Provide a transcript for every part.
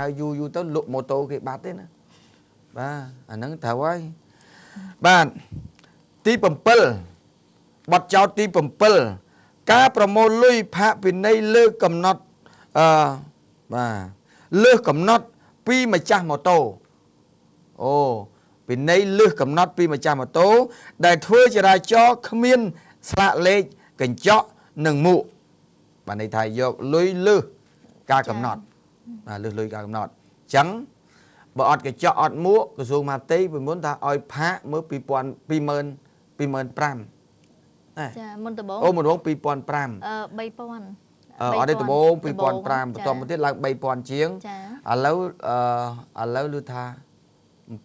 อยู่tới lục mô tô cái bát đấy nè ba anh nắng thảo ấy bạn tí bầm pil bật cháu tí bầm pil cá promo lui phá bên đây lơ cầm nọt và lơ cầm nọt pi mà cha mô tô ô bên đây lơ cầm nọt pi mà cha mô tô đại thưa cho đại cho khmiên xạ lệ cảnh chọ nâng mụ bạn này thầy vô lui lơ ca cầm nọt lười cả cầm nọt trắng bỏ ọt cái chọ ọt múa cái dùng mà tây vì muốn ta oi phá mới pi mơn pram ô một bốn pi pon pram bay pon ở đây tụi bốn pi pon pram toàn một tiết là bay pon chiến lâu lưu tha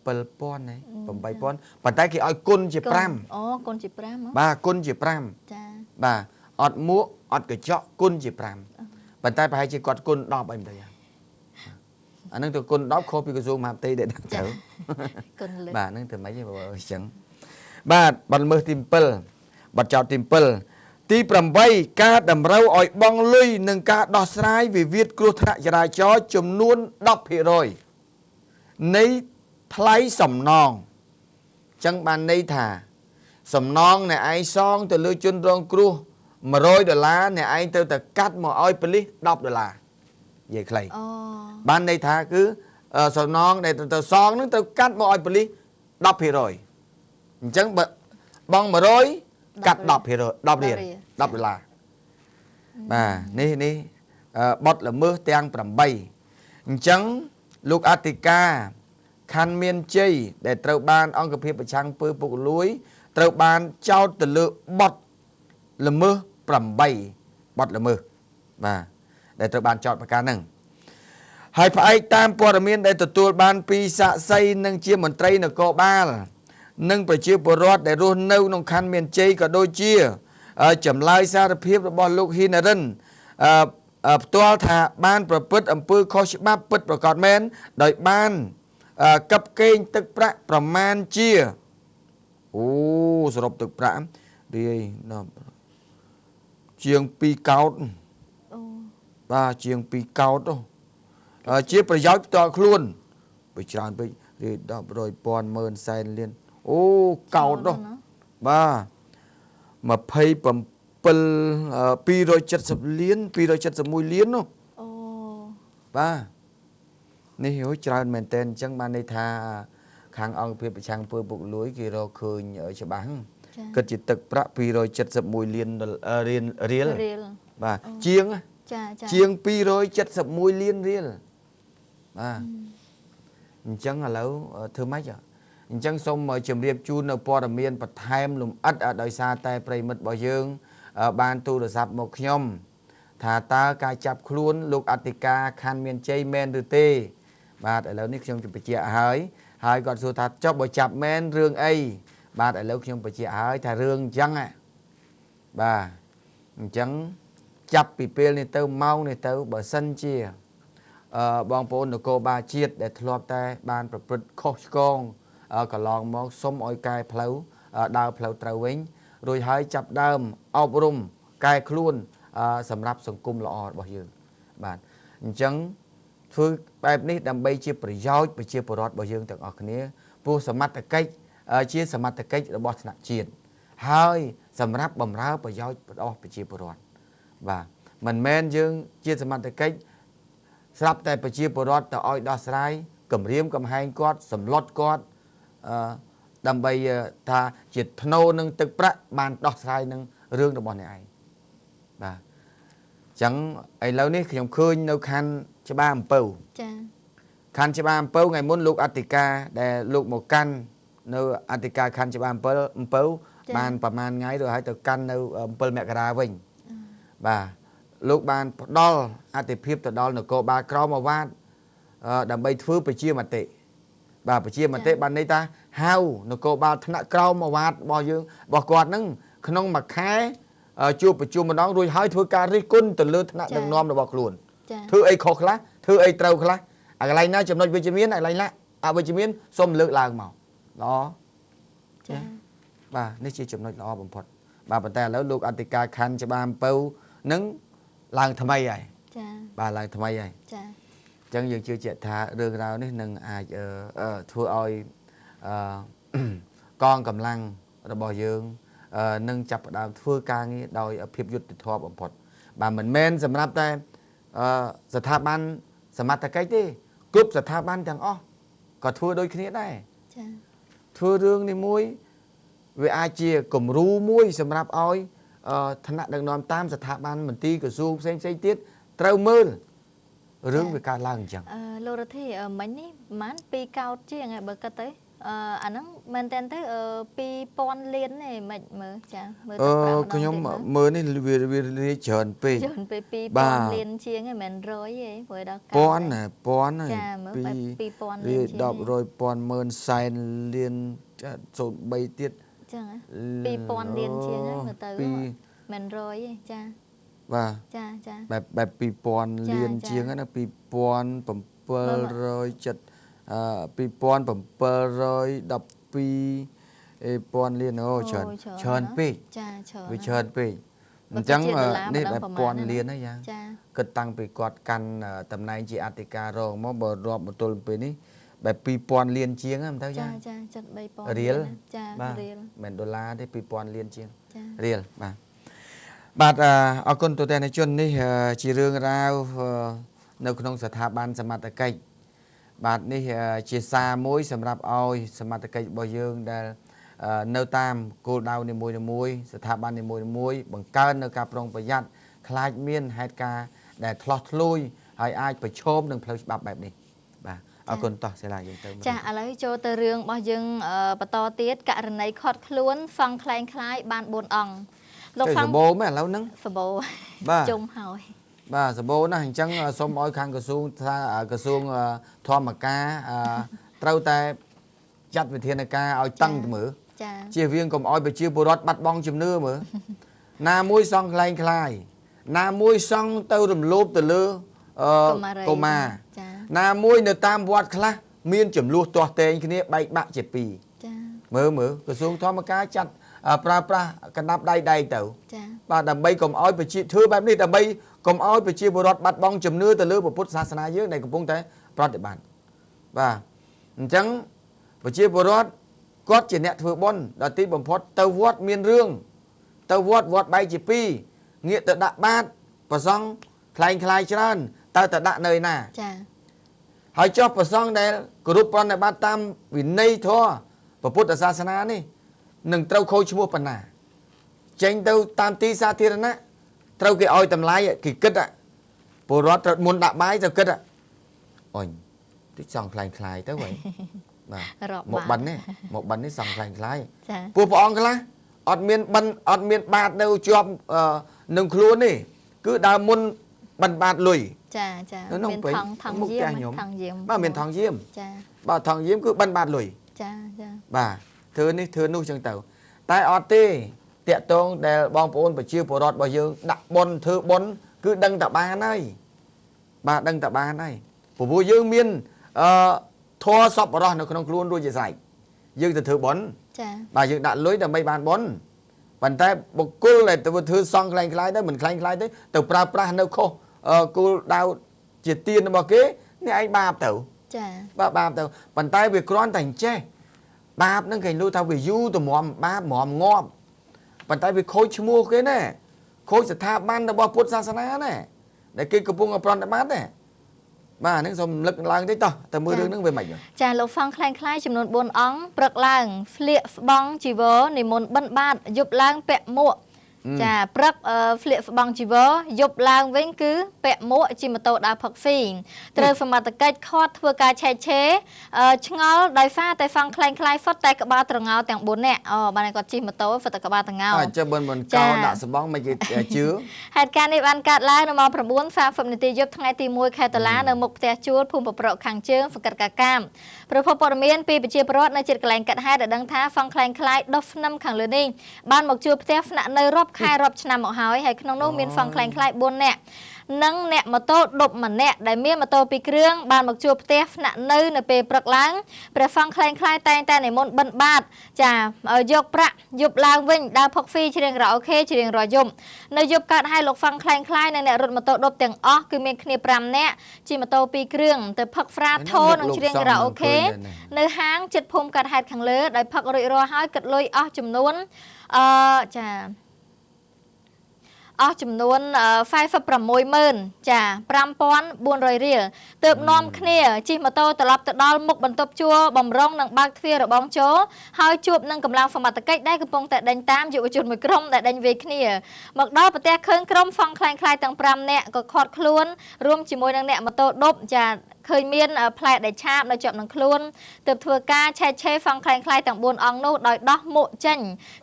pel pon này bầm bay pon bàn tay kia oi côn chỉ pram côn chỉ pram ba côn chỉ pram ba ọt múa ọt cái chọ côn chỉ pram bàn tay phải chỉ quạt côn đo bay đây anh nâng từ côn đóp khô bị cái zoom hàm tây để đặt chở bà nâng từ mấy giờ chẳng bà bật mơ tìm pel bật chào tìm pel tí bầm bay ca đầm rau ỏi bong lui nâng ca đo sai vì viết cua thạ ra cho chùm nuôn đọc hiện rồi nấy thấy sầm non chẳng bàn nấy thả sầm non này ai son từ lưới chân rong cua mà rồi đờ lá này ai từ từ cắt mà oi peli đọc đờ là vậy clay ban đây thà cứ sầu non này từ son nó từ cắt mọi pli đọc thì rồi chẳng bong mà rồi cắt đọc thì rồi đọc là mà ní bọt là mưa tang tầm bay chẳng lúc Attica khăn miên chay để trâu ban ông cà phê bạch trăng pơ bụng lúi trâu ban trao từ lượng bọt là mưa tầm bay bọt là mưa và để trâu ban chọn một cá nâng hai phải tamព័ត៌មានដែលទទួលបានពីសាកសីនិងជាមន្ត្រីនគរបាលនិងប្រជាពលរដ្ឋដែលរស់នៅក្នុងខណ្ឌមានជ័យក៏ដូចជាចម្លើយសារភាពរបស់លោកហ៊ីណារិនផ្ទាល់ថាបានប្រព្រឹត្តអំពើខុសច្បាប់ពិតប្រាកដមែនដោយបានកັບកេងទឹកប្រាក់ប្រមាណជាសរុបទឹកប្រាក់រាយជាង2កោតបាទជាង2កោតជាប្រយោជន៍ផ្ទាល់ខ្លួនបិច្រើនពេករៀប10រយពាន់ម៉ឺនសែនលានអូកោតនោះបាទ27 270លាន271លាននោះបាទនេះច្រើនមែនតើអញ្ចឹងបានន័យថាខាងអង្គភាពប្រឆាំងពើពុកលួយគេរកឃើញច្បាស់គិតជាទឹកប្រាក់271លានរៀលបាទជាង271លានរៀលបាទអញ្ចឹងឥឡូវធ្វើម៉េចអញ្ចឹងសូមជម្រាបជូននៅព័ត៌មានបន្ថែមលម្អិតដោយសារតែប្រិមិត្តរបស់យើងបានទូរស័ព្ទមកខ្ញុំថាតើការចាប់ខ្លួនលោកអធិការខណ្ឌមានជ័យមែនឬទេបាទឥឡូវនេះខ្ញុំជម្រាបបញ្ជាក់ហើយគាត់សួរថាចុះបើចាប់មែនរឿងអីបាទឥឡូវខ្ញុំបញ្ជាក់ហើយថារឿងអញ្ចឹងបាទអញ្ចឹងចាប់ពីពេលនេះទៅម៉ោងនេះទៅបើសិនជាបងប្អូននគរបាលជាតិដែលធ្លាប់តែបានប្រព្រឹត្តខុសឆ្គងកន្លងមកសូមឲ្យកែផ្លូវដើរផ្លូវត្រូវវិញរួចហើយចាប់ដើមអប់រំកែខ្លួនសម្រាប់សង្គមល្អរបស់យើងបាទអញ្ចឹងធ្វើបែបនេះដើម្បីជាប្រយោជន៍ប្រជាពលរដ្ឋរបស់យើងទាំងអស់គ្នាព្រោះសមត្ថកិច្ចជាសមត្ថកិច្ចរបស់ថ្នាក់ជាតិហើយសម្រាប់បម្រើប្រយោជន៍របស់ប្រជាពលរដ្ឋបាទមិនមែនយើងជាសមត្ថកិច្ចស្រាប់តែប្រជាពលរដ្ឋទៅឲ្យដោះស្រាយគម្រាមកំហែងគាត់សម្លុតគាត់ដើម្បីថាជាធ្នូនឹងទឹកប្រាក់បានដោះស្រាយនឹងរឿងរបស់អ្នកឯងបាទអញ្ចឹងឥឡូវនេះខ្ញុំឃើញនៅខណ្ឌច្បារអំពៅចាខណ្ឌច្បារអំពៅថ្ងៃមុនលោកអធិការដែលលោកមកកាន់នៅអធិការខណ្ឌច្បារអំពៅបានប្រហែលថ្ងៃrồiហើយទៅកាន់នៅ7មករាវិញបាទលោកបានផ្ដល់អធិភាពទៅដល់នគរបាលក្រមអាវ៉ាតដើម្បីធ្វើប្រជាមតិបាទប្រជាមតិបានន័យថាហៅនគរបាលថ្នាក់ក្រមអាវ៉ាតរបស់យើងរបស់គាត់ហ្នឹងក្នុងមួយខែជួបប្រជុំម្ដងរួចហើយធ្វើការរិះគន់ទៅលើថ្នាក់ដឹកនាំរបស់ខ្លួនធ្វើអីខុសខ្លះធ្វើអីត្រូវខ្លះអាកន្លែងណាចំណុចវិជ្ជមានកន្លែងណាអវិជ្ជមានសូមលើកឡើងមកល្អចាបាទនេះជាចំណុចល្អបំផុតបាទប៉ុន្តែឥឡូវលោកអធិការខណ្ឌច្បារអំពៅនឹងឡើងថ្មីហើយចាបាទឡើងថ្មីហើយចា ចឹងយើងជឿជាក់ថារឿងរ៉ាវនេះនឹងអាចធ្វើឲ្យកងកម្លាំងរបស់យើងនឹងចាប់ផ្ដើមធ្វើការងារដោយភាពយុត្តិធម៌បំផុតបាទមិនមែនសម្រាប់តែស្ថាប័នសមត្ថកិច្ចទេគ្រប់ស្ថាប័នទាំងអស់ក៏ធ្វើដូចគ្នាដែរចាធ្វើរឿងនេះមួយវាអាចជាគំរូមួយសម្រាប់ឲ្យឋានៈដឹកនាំតាមស្ថាប័នមន្ទីរក្រសួងផ្សេងទៀតត្រូវមើលរឿងវាកើតឡើងអញ្ចឹងលោករដ្ឋាមិញនេះប្រហែល2កោតជាងបើគិតទៅអាហ្នឹងមែនតើទៅ2000លានទេមិនមើលចាមើលទៅខ្ញុំមើលនេះវារាយច្រើនពេកច្រើនពេក2000លានជាងហ្នឹងមិន100ទេព្រោះដល់ពាន់ហើយចាមើល2000លានជាង10 100,000 10000សែនលាន03ទៀតចឹង2000លានជាងហ្នឹងមើលទៅមិន100ទេចាបាទចាបែប2000លានជាងណា2700 2712,000លានអូច្រើនពេកចាច្រើនវាច្រើនពេកអញ្ចឹងនេះបែប1000លានហើយយ៉ាងគិតតាំងពីគាត់កាន់តំណែងជាអធិការរងមកបើរាប់មកទល់ពេលនេះបែប2000លានជាងហ្នឹងទៅយ៉ាងចា73,000រៀលចារៀលមិនដុល្លារទេ2000លានជាងរៀលបាទអរគុណទូទាំងជននេះជារឿងរ៉ាវនៅក្នុងស្ថាប័នសមត្ថកិច្ចបាទនេះជាសារមួយសម្រាប់ឲ្យសមត្ថកិច្ចរបស់យើងដែលនៅតាមគោលដៅនីមួយៗស្ថាប័ននីមួយៗបង្កើននៅការប្រុងប្រយ័ត្នខ្លាចមានហេតុការណ៍ដែលឆ្លោះធ្លួយហើយអាចប្រឈមនឹងផ្លូវច្បាប់បែបនេះបាទអរគុណតោះសិលាយើងទៅចាឥឡូវចូលទៅរឿងរបស់យើងបន្តទៀតករណីខាត់ខ្លួនសង់ខ្លែងខ្លាយបាន4អង្គលោកសបោមែនឥឡូវហ្នឹងសបោជុំហើយបាទសបោណាអញ្ចឹងសូមឲ្យខាងក្រសួងធម្មការត្រូវតែចាត់វិធានការឲ្យតឹងទៅមើលជៀសវាងកុំឲ្យប្រជាពលរដ្ឋបាត់បង់ជំនឿមើលណាមួយសង់ខ្លែងខ្លាយណាមួយសង់ទៅរំលោភទៅលើកុមារណាមួយនៅតាមវត្តខ្លះមានចំនួនទាស់តែងគ្នាបែកបាក់ជាពីរមើលក្រសួងធម្មការចាត់ប្រើប្រាស់កណ្ដាប់ដៃទៅបាទដើម្បីកុំឲ្យប្រជាធ្វើបែបនេះដើម្បីកុំឲ្យប្រជាពលរដ្ឋបាត់បង់ជំនឿទៅលើពុទ្ធសាសនាយើងដែលកំពុងតែប្រតិបត្តិបាទអញ្ចឹងប្រជាពលរដ្ឋគាត់ជាអ្នកធ្វើបុណ្យដល់ទីបំផុតទៅវត្តមានរឿងទៅវត្តបែកជាពីរងាកទៅដាក់បាតប្រសង់ខ្លែងខ្លាយច្រើនតើទៅដាក់នៅណាចាហើយចុះប្រសង់ដែលគោរពប្រណិប័តតាមវិន័យធម៌ពុទ្ធសាសនានេះនឹងត្រូវខូចឈ្មោះប៉ុណ្ណាចេញទៅតាមទីសាធារណៈត្រូវគេឲ្យតម្លៃគេគិតពលរដ្ឋត្រូវមុនដាក់បាយទៅគិតអញតិចសង់ខ្លែងខ្លាយទៅវិញបាទមកបិណ្ឌនេះសង់ខ្លែងខ្លាយពួកព្រះអង្គខ្លះអត់មានបិណ្ឌអត់មានបាតនៅជាប់នឹងខ្លួននេះគឺដើរមុនបិណ្ឌបាតលុយចាមានថងយាមបាទមានថងយាមចាបាទថងយាមគឺបិណ្ឌបាតលុយចាបាទធ្វើនេះធ្វើនោះចឹងទៅតែអត់ទេតាក់ទងដែលបងប្អូនប្រជាពលរដ្ឋរបស់យើងដាក់បុណ្យធ្វើបុណ្យគឺដឹងតែបានហើយបាទដឹងតែបានហើយព្រោះយើងមានធម៌សប្បុរសនៅក្នុងខ្លួនរួចជាស្រេចយើងទៅធ្វើបុណ្យចាបាទយើងដាក់លុយដើម្បីបានបុណ្យប៉ុន្តែបុគ្គលដែលទៅធ្វើសង់ខ្លែងខ្លាយទៅមិនខ្លែងខ្លាយទៅប្រើប្រាស់នៅខុសគោលដៅជាទានរបស់គេនេះឯងបាបទៅចាបាទបាបទៅប៉ុន្តែវាគ្រាន់តែអញ្ចេះបាបហ្នឹងគេលូថាវាយូរតម្រាំបាបម្រាំងាប់ប៉ុន្តែវាខូចឈ្មោះគេណាខូចស្ថាប័នរបស់ពុទ្ធសាសនាណាដែលគេកំពុងប្រតិបត្តិណាបាទហ្នឹងសូមលឹកឡើងតិចតោះតែមើលរឿងហ្នឹងវាមិនចាលោកសង្ឃខ្លែងខ្លាយចំនួន4អង្គព្រឹកឡើងស្លៀកស្បង់ជីវរនិមន្តបិណ្ឌបាតយប់ឡើងពាក់មួកចាព្រឹកស្លៀកស្បង់ជីវរយប់ឡើងវិញគឺពាក់មួកជិះម៉ូតូដើរផឹកស៊ីត្រូវសមត្ថកិច្ចខាត់ធ្វើការឆែកឆេរឆ្ងល់ដោយសារតែសង្ឃខ្លែងខ្លាយហ្វុតតែក្បាលត្រងោទាំង4នាក់បានគាត់ជិះម៉ូតូហ្វុតតែក្បាលត្រងោចុះមិនកោដាក់ស្បង់មិនគេជឿហេតុការណ៍នេះបានកើតឡើងនៅម៉ោង 9:30 នាទីយប់ថ្ងៃទី 1 ខែតុលានៅមុខផ្ទះជួលភូមិប្រប្រកខាងជើងសង្កាត់កាកាមប្រភពព័ត៌មានពីប្រជាពលរដ្ឋនៅជិតកន្លែងកាត់ហេតុបានដឹងថាសង្ឃខ្លែងខ្លាយដុសស្នឹមខាងលើនេះបានមកជួលផ្ទះស្នាក់នៅរាប់ 10 ខែរាប់ឆ្នាំមកហើយហើយក្នុងនោះមានហ្វង់ខ្លែងខ្លាយ4នាក់និងអ្នកម៉ូតូ10ម្នាក់ដែលមានម៉ូតូ2គ្រឿងបានមកជួបផ្ទះស្នាក់នៅពេលព្រឹកឡើងព្រះហ្វង់ខ្លែងខ្លាយតែងតែនិមន្តបិណ្ឌបាតចាយកប្រាក់យប់ឡើងវិញដើរផឹកហ្វីច្រៀងរ៉ាអូខេច្រៀងរាល់យប់នៅយប់កើតហើយលោកហ្វង់ខ្លែងខ្លាយនិងអ្នករត់ម៉ូតូ10ទាំងអស់គឺមានគ្នា5នាក់ជិះម៉ូតូ2គ្រឿងទៅផឹកហ្វ្រាថូនិងច្រៀងរ៉ាអូខេនៅហាងជិតភូមិកាត់ហេតុខាងលើដោយផឹករួចរាល់ហើយគិតលុយអស់ចំនួនចាអស់ចំនួន460000ចា5400រៀលទើបនាំគ្នាជិះម៉ូតូត្រឡប់ទៅដល់មុខបន្ទប់ជួលបំរុងនិងបើកទ្វាររបងចូលហើយជួបនឹងកម្លាំងសមត្ថកិច្ចដែលកំពុងតែដេញតាមយុវជនមួយក្រុមដែលដេញវាយគ្នាមកដល់ប្រទេសឃើញក្រុមហ្វង់ខ្លែងខ្លាយទាំង5នាក់ក៏ខាត់ខ្លួនរួមជាមួយនឹងអ្នកម៉ូតូ10ចាឃើញមានផ្លែដែលឆាបនៅជាប់នឹងខ្លួនទើបធ្វើការឆែកឆេរហ្វង់ខ្លែងខ្លាយទាំង4អង្គនោះដោយដោះមុខចេញ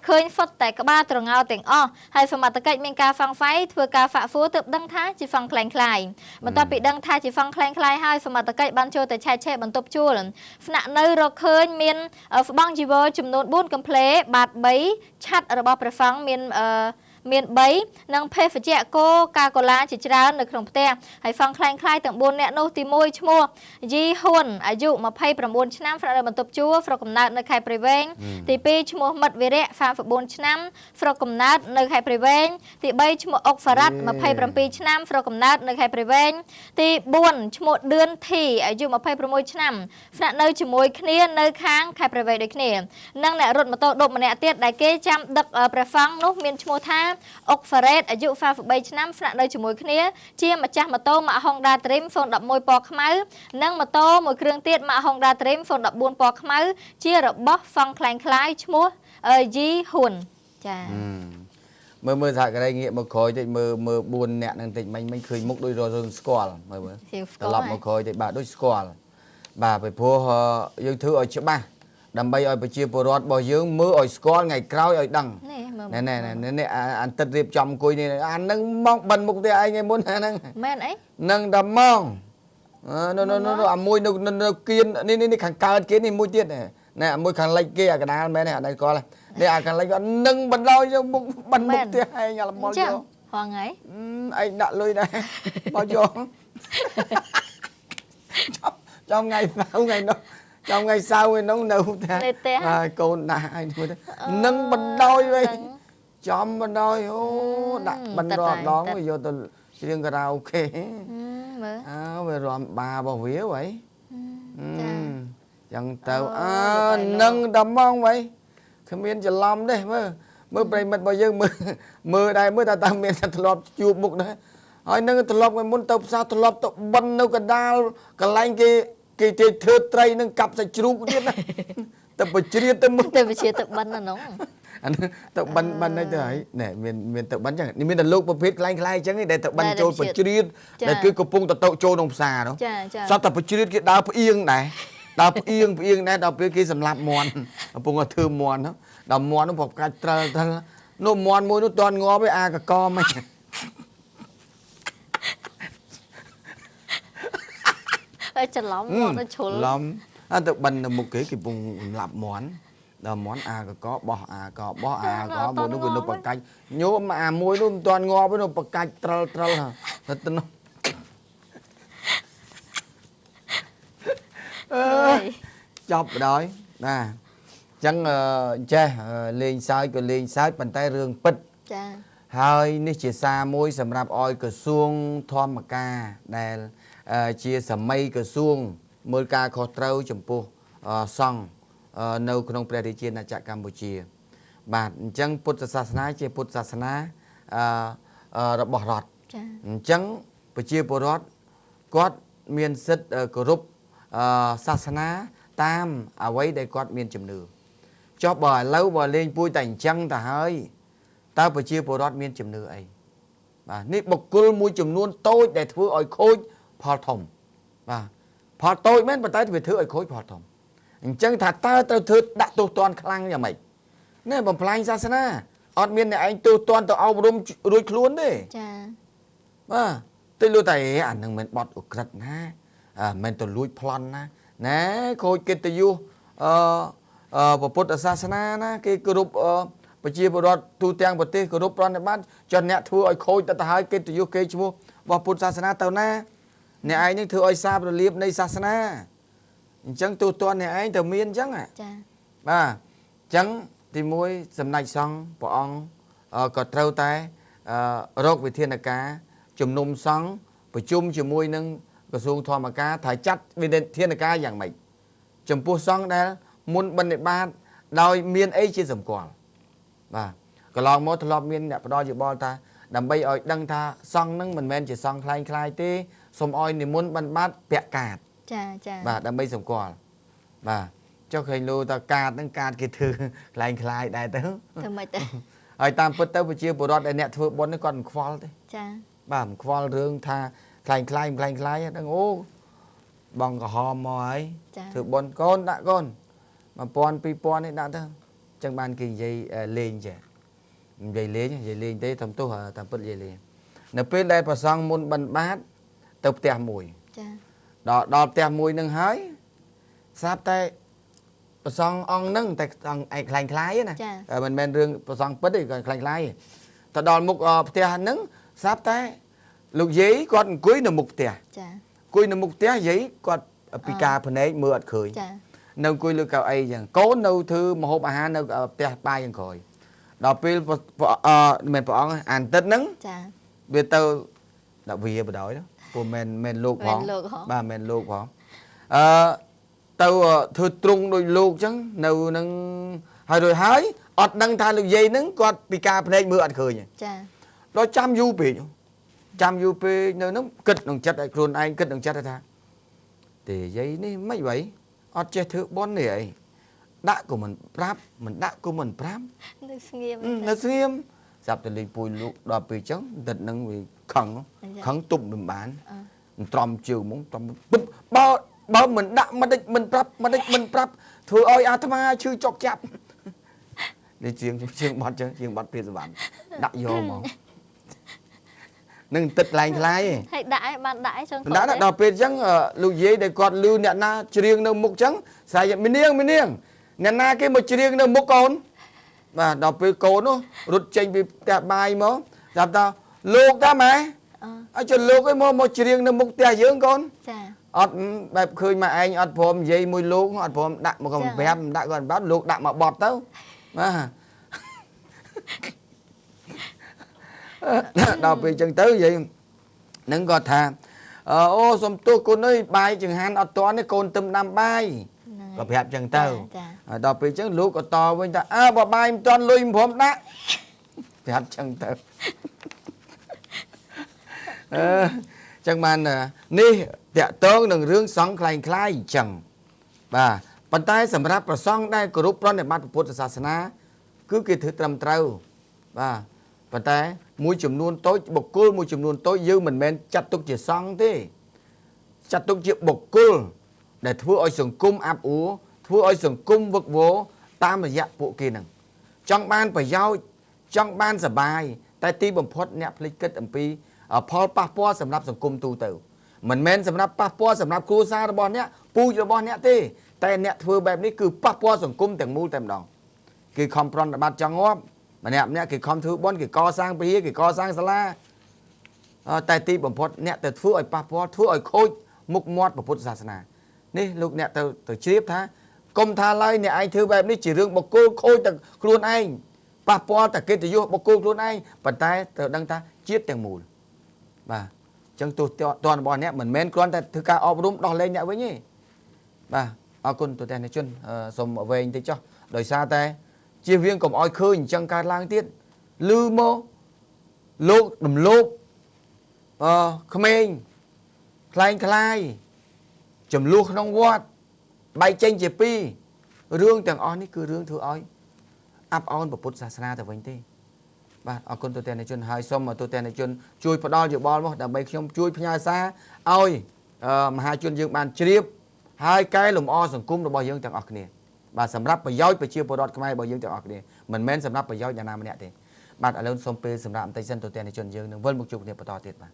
ឃើញហ្វុតតែក្បាលត្រងោទាំងអស់ហើយសមត្ថកិច្ចមានការហ្វាំងហ្វៃធ្វើការហ្វាក់ហ្វូទើបដឹងថាជាហ្វង់ខ្លែងខ្លាយបន្ទាប់ពីដឹងថាជាហ្វង់ខ្លែងខ្លាយហើយសមត្ថកិច្ចបានចូលទៅឆែកឆេរបន្ទប់ជួលស្នាក់នៅរកឃើញមានស្បង់ជីវរចំនួន4កំភ្លេបាត3ឆាត់របស់ព្រះហ្វង់មាន3និងភេសជ្ជៈកូកាកូឡាជាច្រើននៅក្នុងផ្ទះហើយហ្វង់ខ្លែងខ្លាយទាំង4នាក់នោះទី1ឈ្មោះយីហ៊ុនអាយុ29ឆ្នាំស្នាក់នៅបន្ទប់ជួលស្រុកកំណើតនៅខេត្តព្រៃវែងទី2ឈ្មោះមិត្តវីរៈ34ឆ្នាំស្រុកកំណើតនៅខេត្តព្រៃវែងទី3ឈ្មោះអុកហ្វារ៉ាត់27ឆ្នាំស្រុកកំណើតនៅខេត្តព្រៃវែងទី4ឈ្មោះឌឿនធីអាយុ26ឆ្នាំស្នាក់នៅជាមួយគ្នានៅខាងខេត្តព្រៃវែងដូចគ្នានិងអ្នករត់ម៉ូតូ10ម្នាក់ទៀតដែលគេចាំដឹកព្រះហ្វង់នោះមានឈ្មោះថាអុកហ្វារ៉េតអាយុ33ឆ្នាំស្នាក់នៅជាមួយគ្នាជាម្ចាស់ម៉ូតូម៉ាក Honda Dream 011 ពណ៌ខ្មៅនិងម៉ូតូមួយគ្រឿងទៀតម៉ាក Honda Dream 014 ពណ៌ខ្មៅជារបស់ហ្វង់ខ្លែងខ្លាយឈ្មោះយីហ៊ុនចាមើលសហការីងាកមកក្រោយតិចមើល4នាក់ហ្នឹងតិចមិនឃើញមុខដូចរឿងស្គាល់មើលត្រឡប់មកក្រោយតិចបាទដូចស្គាល់បាទពីព្រោះយើងធ្វើឲ្យច្បាស់ដើម្បីឲ្យប្រជាពលរដ្ឋរបស់យើងមើលឲ្យស្គាល់ថ្ងៃក្រោយឲ្យដឹងនេះអានទឹករៀបចំអង្គុយនេះអានឹងមកបិណ្ឌមុខទេឯងឯមុនហ្នឹងមែនអីនឹងតែមកអាមួយនៅគៀននេះខាងកើតគេនេះមួយទៀតណែអាមួយខាងលិចគេអាកណ្ដាលមែនទេអត់ស្គាល់នេះអាខាងលិចគាត់នឹងបណ្ដោយយកមុខបិណ្ឌមុខទេឯងអាលមល់យកហងហើយឯងដាក់លុយដែរមកយកចំថ្ងៃសៅរ៍ថ្ងៃនោះtrong ngày sau ấy nó nấu cô nãy nâng bần đôi vậy chom bần đôi đặt bần đọt đó bây giờ tôi riêng karaoke về rồi bà bảo vía vậy chẳng tao nâng đầm mong vậy không biết chờ lom đấy mơ bày mật bao giờ mơ đây mơ ta miền thật lọp chụp mục đấy hỏi nâng thật lọp người muốn tập sao thật lọp tập bần đâu cả đau cả lanh kia cái thưa trai nâng cặp sẽ chụp biết này tập bật chia tập bắn là nóng tập bắn này thôi nè miền tập bắn chẳng miền là lúc mà biết lai chẳng để tập bắn trôi bật chia để cứ cục pung tập tàu trôi đồng xà đó sao tập bật chia cái đào yên này đào yên này đào cái sầm lạp mòn pung là thưa mòn đó đào mòn nó bọc cái nó mòn môi nó toàn ngó với a cả co mày chân lắm nó chốn lắm tự bần là một cái vùng lạp món có bò có một nó vừa nó bạc canh nhớ mà muối nó toàn ngon với nó bạc canh trâu hả thật nó chọc đói nè chẳng che lên sai bàn tay rương bịch hơi ní chỉ xa môi sầm rạp oi cửa xuông thom mà ca đây chia sầm mây cửa xuông mưa ca khó trâu chấm pu song nâuក្នុងព្រះរាជាណាចក្រកម្ពុជាបាទអញ្ចឹងពុទ្ធសាសនាជាពុទ្ធសាសនារបស់រដ្ឋអញ្ចឹងប្រជាពលរដ្ឋគាត់មានសិទ្ធិគោរពសាសនាតាមអ្វីដែលគាត់មានជំនឿចុះបើឥឡូវបើលេងពួយតែអញ្ចឹងទៅហើយតើប្រជាពលរដ្ឋមានជំនឿអីបាទនេះបុគ្គលមួយចំនួនតូចដែលធ្វើឲ្យខូចផលធំបាទផលតូចមែនប៉ុន្តែវាធ្វើឲ្យខូចផលធំអញ្ចឹងថាតើត្រូវធ្វើដាក់ទោសទណ្ឌខ្លាំងយ៉ាងម៉េចនេះបំផ្លាញសាសនាអត់មានអ្នកឯងទោសទណ្ឌទៅអប់រំរួចខ្លួនទេចាបាទទៅលុយតែអានឹងមិនបត់អក្រិតណាមិនទៅលួចប្លន់ណាណែខូចកិត្តិយសពុទ្ធសាសនាណាគេគោរព ប្រជាពលរដ្ឋទូទាំងប្រទេសគោរពប្រណិប័តចុះអ្នកធ្វើឲ្យខូចទៅហើយកិត្តិយសគេឈ្មោះរបស់ពុទ្ធសាសនាទៅណាអ្នកឯងនឹងធ្វើឲ្យសាបរលាបនៃសាសនាអញ្ចឹងទូទាត់អ្នកឯងទៅមានអញ្ចឹងចាបាទអញ្ចឹងទី1សំណាច់សង្ឃព្រះអង្គក៏ត្រូវតែរកវិធានការជំនុំសង្ឃប្រជុំជាមួយនឹងក្រសួងធម្មការថាចាត់វិធានការយ៉ាងម៉េចចំពោះសង្ឃដែលមុនបិណ្ឌបាតដោយមានអីជាសម្គាល់បាទកន្លងមកធ្លាប់មានអ្នកផ្ដល់យោបល់ថាដើម្បីឲ្យដឹងថាសង្ឃនឹងមិនមែនជាសង្ឃคล้ายៗទេសូមឲ្យនិមន្តបិណ្ឌបាតពាក់កាតចាបាទដើម្បីសម្គាល់បាទចុះឃើញលោថាកាតហ្នឹងកាតគេធ្វើคล้ายៗដែរទៅធ្វើម៉េចទៅហើយតាមពិតទៅប្រជាពលរដ្ឋដែលអ្នកធ្វើបុណ្យនេះគាត់មិនខ្វល់ទេចាបាទមិនខ្វល់រឿងថាคล้ายៗហ្នឹងអូបងក្រហមមកហើយធ្វើបុណ្យកូនដាក់កូន1000 2000នេះដាក់ទៅអញ្ចឹងបានគេនិយាយលេងចេះនិយាយលេងទេធំទោះតាមពិតនិយាយលេងនៅពេលដែលប្រសង់មុនបិណ្ឌបាតទៅផ្ទះមួយចាដល់ផ្ទះមួយនឹងហើយស្រាប់តែប្រសង់អង្គនឹងតែអង្គឯคล้ายៗណាមិនមែនរឿងប្រសង់ពិតទេគាត់คล้ายៗទៅដល់មុខផ្ទះហ្នឹងស្រាប់តែលោកយាយគាត់អង្គុយនៅមុខផ្ទះចាអង្គុយនៅមុខផ្ទះយាយគាត់ពីការភ្នែកមើលអត់ឃើញចានៅអង្គុយលើកៅអីចឹងកូននៅធ្វើម្ហូបអាហារនៅផ្ទះបាយយ៉ាងក្រោយដល់ពេលមិនព្រះអង្គអានទឹកហ្នឹងចាវាទៅដាក់វាបដ ாய் ព្រោះមិនលោកផងបាទមិនលោកផងទៅធ្វើទ្រង់ដោយលោកចឹងនៅនឹងហើយអត់ដឹងថាលោកយាយហ្នឹងគាត់ពីការភ្នែកមើលអត់ឃើញចាដល់ចាំយូរពេកនៅហ្នឹងគិតក្នុងចិត្តឲ្យខ្លួនឯងគិតក្នុងចិត្តថាទេយាយនេះមិនអ្វីអត់ចេះធ្វើបុណ្យនេះអីដាក់ក៏មិនប្រាប់មិនដាក់ក៏មិនប្រាប់នៅស្ងៀមស្រាប់តែលេងពួយលោកដល់ពេលចឹងទឹកហ្នឹងវាខឹងទប់មិនបានត្រំជើងហ្មងត្រំបើមិនដាក់មិនដេចមិនប្រាប់ធ្វើឲ្យអាត្មាឈឺចុកចាប់នេះជាងបាត់ចឹងជាងបាត់ព្រាបសវណ្ណដាក់យកហ្មងនឹងទឹកខ្លាំងហើយដាក់ឲ្យបានដាក់ឲ្យចឹងដាក់ដល់ពេលចឹងលោកយាយដែលគាត់លឺអ្នកណាច្រៀងនៅមុខចឹងស្អាយមីនាងអ្នកណាគេមកច្រៀងនៅមុខកូនបាទដល់ពេលកូននោះរត់ចេញពីផ្ទះបាយមកចាប់ថាលោកតាម៉ែឲ្យចុះលោកឯងមកច្រៀងនៅមុខផ្ទះយើងកូនចាអត់បែបឃើញមកឯងអត់ព្រមនិយាយមួយលោកអត់ព្រមដាក់មកកំប្រាប់ដាក់គាត់បាត់លោកដាក់មកបត់ទៅបាទដល់ពេលចឹងទៅនិយាយនឹងគាត់ថាអូសុំទោសគុណអើយបាយចង្ហាន់អត់ទាន់ទេកូនទឹមដាំបាយក៏ប្រាប់ចឹងទៅដល់ពេលចឹងលោកក៏តវិញថាបើបាយមិនទាន់លុយមិនព្រមដាក់ប្រាប់ចឹងទៅចឹងបាននេះតាក់ទងនឹងរឿងសង្ឃคล้ายៗអញ្ចឹងបាទប៉ុន្តែសម្រាប់ប្រសង់ដែលគោរពប្រណិប័តពុទ្ធសាសនាគឺគេធ្វើត្រឹមត្រូវបាទប៉ុន្តែមួយចំនួនតូចបុគ្គលមួយចំនួនតូចយើងមិនមែនចាត់ទុកជាសង្ឃទេចាត់ទុកជាបុគ្គលដែលធ្វើឲ្យសង្គមអាប់អួរធ្វើឲ្យសង្គមវឹកវរតាមរយៈពួកគេហ្នឹងចង់បានប្រយោជន៍ចង់បានសុបាយតែទីបំផុតអ្នកភ្លេចគិតអំពីផលប៉ះពាល់សម្រាប់សង្គមទូទៅមិនមែនសម្រាប់ប៉ះពាល់សម្រាប់គ្រួសាររបស់អ្នកពូជរបស់អ្នកទេតែអ្នកធ្វើបែបនេះគឺប៉ះពាល់សង្គមទាំងមូលតែម្ដងគេខំប្រណិប័តចង់ងាប់ម្នាក់គេខំធ្វើបុណ្យគេកសាងពហិគេកសាងសាលាតែទីបំផុតអ្នកទៅធ្វើឲ្យប៉ះពាល់ធ្វើឲ្យខូចមុខមាត់ពុទ្ធសាសនានេះលោកអ្នកទៅជ្រាបថាកុំថាឡើយអ្នកឯងធ្វើបែបនេះជារឿងបុគ្គលខូចតែខ្លួនឯងប៉ះពាល់តែកិត្តិយសបុគ្គលខ្លួនឯងប៉ុន្តែត្រូវដឹងថាជាតិទាំងមូលបាទអញ្ចឹងទោះតនរបស់អ្នកមិនមែនគ្រាន់តែធ្វើការអប់រំដោះលែងអ្នកវិញទេបាទអរគុណទូទាំងអ្នកជនសូមវែងតិចចុះដោយសារតែជៀសវាងកុំឲ្យឃើញអញ្ចឹងកើតឡើងទៀតលឺមកលោករំលោភក្មេងคล้ายចំនួនក្នុងវត្តបែកចេញជាពីររឿងទាំងអស់នេះគឺរឿងធ្វើឲ្យអាប់អោនពុទ្ធសាសនាទៅវិញទេបាទអរគុណទូទាំងអ្នកជនហើយសូមទូទាំងអ្នកជនជួយផ្ដល់យោបល់មកដើម្បីខ្ញុំជួយផ្ញើសារឲ្យមហាជនយើងបានជ្រាបហើយកែលម្អសង្គមរបស់យើងទាំងអស់គ្នាបាទសម្រាប់ប្រយោជន៍ប្រជាពលរដ្ឋខ្មែររបស់យើងទាំងអស់គ្នាមិនមែនសម្រាប់ប្រយោជន៍អ្នកណាម្នាក់ទេបាទឥឡូវសូមពេលសម្រាប់បន្តិចសិនទូទាំងអ្នកជនយើងនឹងវិលមកជួបគ្នាបន្តទៀតបាទ